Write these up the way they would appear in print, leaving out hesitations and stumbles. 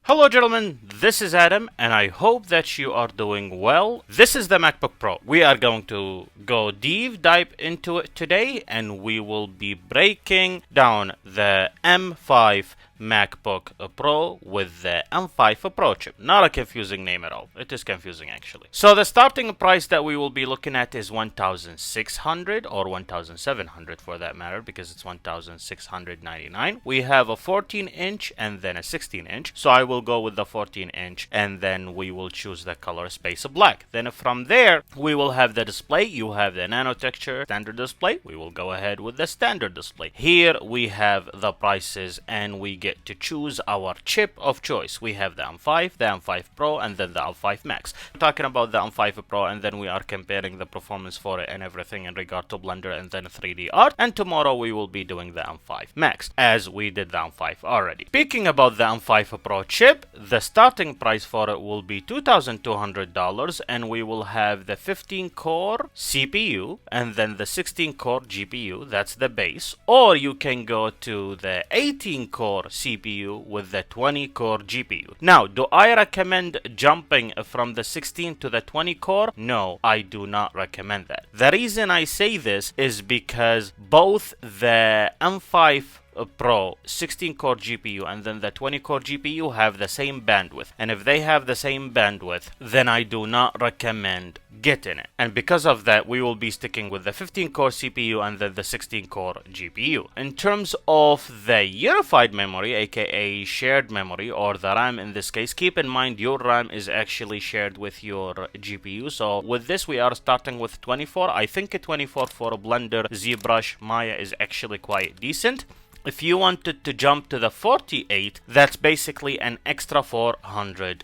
Hello gentlemen, this is Adam and I hope that you are doing well. This is the MacBook Pro. We are going to go deep dive into it today and we will be breaking down the M5 MacBook Pro with the M5 Pro chip. Not a confusing name at all. It is confusing actually. So the starting price that we will be looking at is $1,600 or $1,700 for that matter, because it's $1,699. We have a 14-inch and then a 16-inch. So I will go with the 14-inch and then we will choose the color Space Black. Then from there we will have the display. You have the nano texture standard display. We will go ahead with the standard display. Here we have the prices and we get to choose our chip of choice. We have the M5, the M5 Pro, and then the M5 Max. We're talking about the M5 Pro and then we are comparing the performance for it and everything in regard to Blender and then 3D art. And tomorrow we will be doing the M5 Max as we did the M5 already. Speaking about the M5 Pro chip, the starting price for it will be $2,200 and we will have the 15-core CPU and then the 16-core GPU. That's the base. Or you can go to the 18-core CPU with the 20-core GPU. Now, do I recommend jumping from the 16 to the 20 core? No, I do not recommend that. The reason I say this is because both the M5 Pro 16-core GPU and then the 20-core GPU have the same bandwidth, and if they have the same bandwidth, then I do not recommend getting it. And because of that, we will be sticking with the 15-core CPU and then the 16-core GPU. In terms of the unified memory, aka shared memory, or the RAM in this case, keep in mind your RAM is actually shared with your GPU. So with this we are starting with 24. I think a 24 for a Blender, ZBrush, Maya is actually quite decent. If you wanted to jump to the 48, that's basically an extra $400.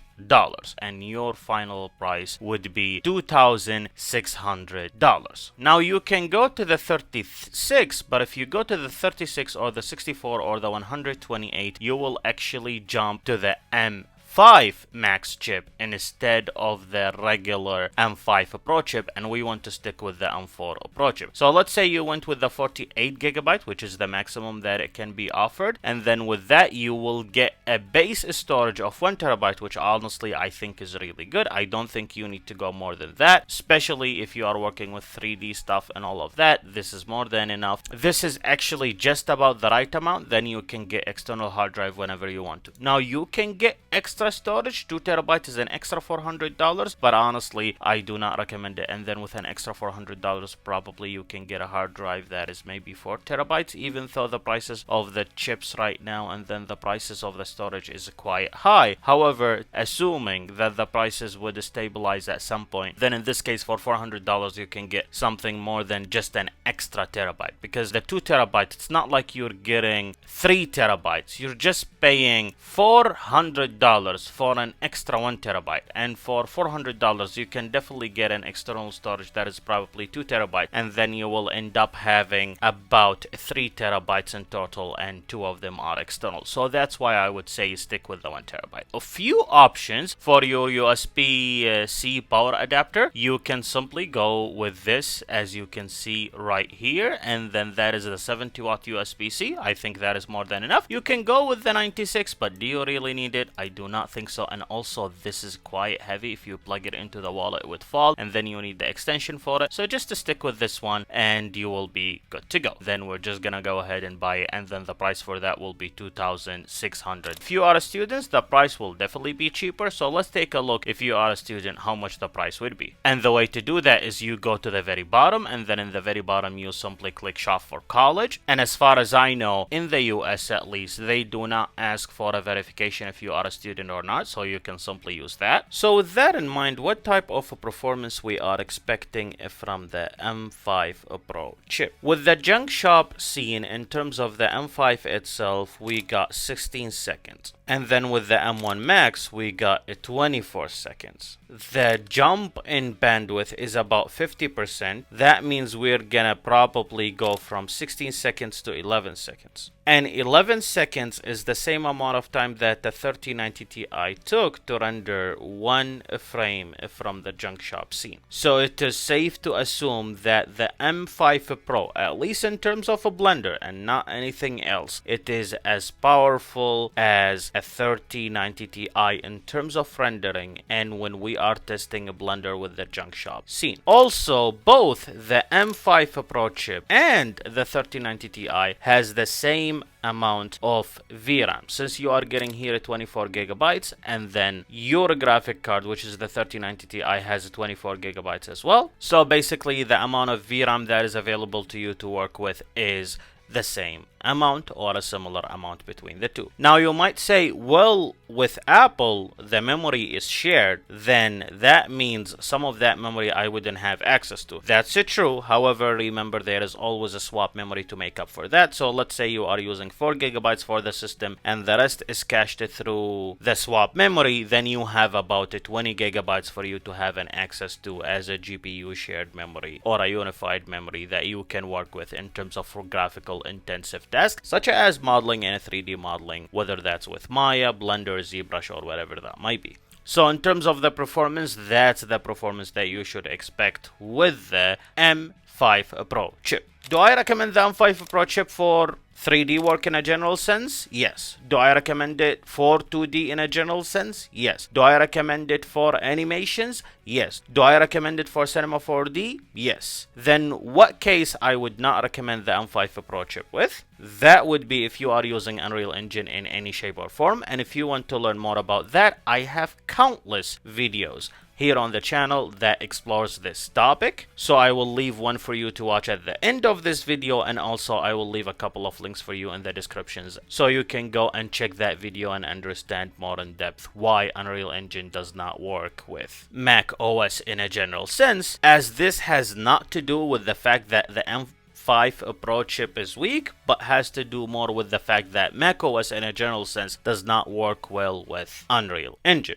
And your final price would be $2,600. Now you can go to the 36, but if you go to the 36 or the 64 or the 128, you will actually jump to the M5 Max chip instead of the regular M5 Pro chip, and we want to stick with the M4 Pro chip. So let's say you went with the 48 gigabyte, which is the maximum that it can be offered, and then with that you will get a base storage of 1 terabyte, which honestly I think is really good. I don't think you need to go more than that, especially if you are working with 3D stuff and all of that. This is more than enough. This is actually just about the right amount. Then you can get external hard drive whenever you want to. Now you can get extra storage. 2 terabytes is an extra $400, but honestly I do not recommend it. And then with an extra $400 probably you can get a hard drive that is maybe 4 terabytes, even though the prices of the chips right now and then the prices of the storage is quite high. However, assuming that the prices would stabilize at some point, then in this case for $400 you can get something more than just an extra terabyte, because the 2 terabytes, it's not like you're getting 3 terabytes. You're just paying $400 for an extra 1 terabyte, and for $400 you can definitely get an external storage that is probably 2 terabytes, and then you will end up having about 3 terabytes in total, and 2 of them are external. So that's why I would say stick with the 1 terabyte. A few options for your USB-C power adapter. You can simply go with this, as you can see right here, and then that is the 70 watt USB-C. I think that is more than enough. You can go with the 96, but do you really need it? I do not think so. And also this is quite heavy. If you plug it into the wall it would fall, and then you need the extension for it. So just to stick with this one and you will be good to go. Then we're just gonna go ahead and buy it, and then the price for that will be $2,600. If you are a student, the price will definitely be cheaper. So let's take a look, if you are a student, how much the price would be. And the way to do that is you go to the very bottom, and then in the very bottom you simply click shop for college. And as far as I know, in the US at least, they do not ask for a verification if you are a student or not, so you can simply use that. So with that in mind, what type of performance we are expecting from the M5 Pro chip? With the junk shop scene, in terms of the M5 itself, we got 16 seconds. And then with the M1 Max, we got 24 seconds. The jump in bandwidth is about 50%. That means we're gonna probably go from 16 seconds to 11 seconds. And 11 seconds is the same amount of time that the 3090 Ti took to render one frame from the junk shop scene. So it is safe to assume that the M5 Pro, at least in terms of a Blender and not anything else, it is as powerful as a 3090 Ti in terms of rendering and when we are testing a Blender with the junk shop scene. Also, both the M5 Pro chip and the 3090 Ti has the same amount of VRAM, since you are getting here 24 gigabytes, and then your graphic card, which is the 3090 Ti, has 24 gigabytes as well. So basically the amount of VRAM that is available to you to work with is the same amount or a similar amount between the two. Now you might say, well, with Apple the memory is shared, then that means some of that memory I wouldn't have access to. That's true. However, remember there is always a swap memory to make up for that. So let's say you are using 4 gigabytes for the system and the rest is cached through the swap memory, then you have about 20 gigabytes for you to have an access to as a GPU shared memory or a unified memory that you can work with in terms of graphical intensive tasks such as modeling and 3D modeling, whether that's with Maya, Blender, ZBrush, or whatever that might be. So in terms of the performance, that's the performance that you should expect with the M5 Pro chip. Do I recommend the M5 Pro chip for 3D work in a general sense? Yes. Do I recommend it for 2D in a general sense? Yes. Do I recommend it for animations? Yes. Do I recommend it for Cinema 4D? Yes. Then what case I would not recommend the M5 Pro chip with? That would be if you are using Unreal Engine in any shape or form. And if you want to learn more about that, I have countless videos here on the channel that explores this topic. So I will leave one for you to watch at the end of this video, and also I will leave a couple of links for you in the descriptions so you can go and check that video and understand more in depth why Unreal Engine does not work with Mac OS in a general sense, as this has not to do with the fact that the M5 Pro chip is weak, but has to do more with the fact that macOS in a general sense does not work well with Unreal Engine.